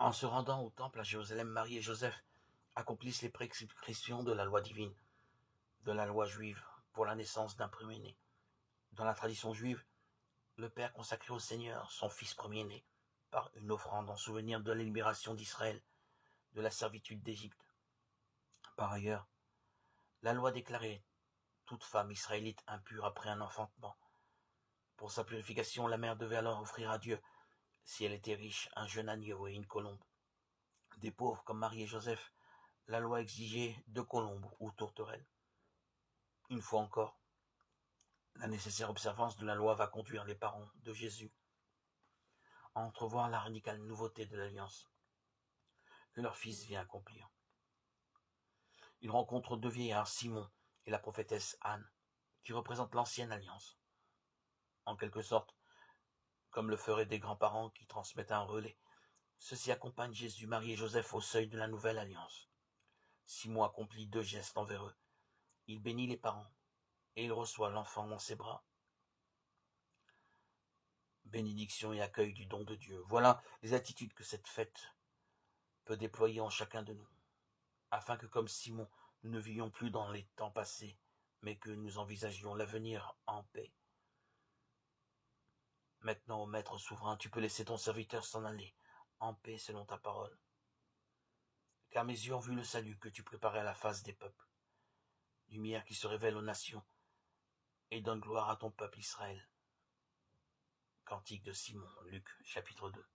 En se rendant au temple à Jérusalem, Marie et Joseph accomplissent les prescriptions de la loi divine, de la loi juive, pour la naissance d'un premier-né. Dans la tradition juive, le Père consacrait au Seigneur son Fils premier-né par une offrande en souvenir de la libération d'Israël de la servitude d'Égypte. Par ailleurs, la loi déclarait toute femme israélite impure après un enfantement. Pour sa purification, la mère devait alors offrir à Dieu, si elle était riche, un jeune agneau et une colombe. Des pauvres comme Marie et Joseph, la loi exigeait 2 colombes ou tourterelles. Une fois encore, la nécessaire observance de la loi va conduire les parents de Jésus à entrevoir la radicale nouveauté de l'alliance que leur fils vient accomplir. Ils rencontrent 2 vieillards, Simon et la prophétesse Anne, qui représentent l'ancienne alliance. En quelque sorte, comme le feraient des grands-parents qui transmettent un relais, ceux-ci accompagnent Jésus, Marie et Joseph au seuil de la nouvelle alliance. Simon accomplit 2 gestes envers eux. Il bénit les parents et il reçoit l'enfant dans ses bras. Bénédiction et accueil du don de Dieu. Voilà les attitudes que cette fête peut déployer en chacun de nous, afin que comme Simon, nous ne vivions plus dans les temps passés, mais que nous envisagions l'avenir en paix. Maintenant, ô Maître souverain, tu peux laisser ton serviteur s'en aller, en paix selon ta parole. Car mes yeux ont vu le salut que tu préparais à la face des peuples, lumière qui se révèle aux nations, et donne gloire à ton peuple Israël. Cantique de Simon, Luc, chapitre 2.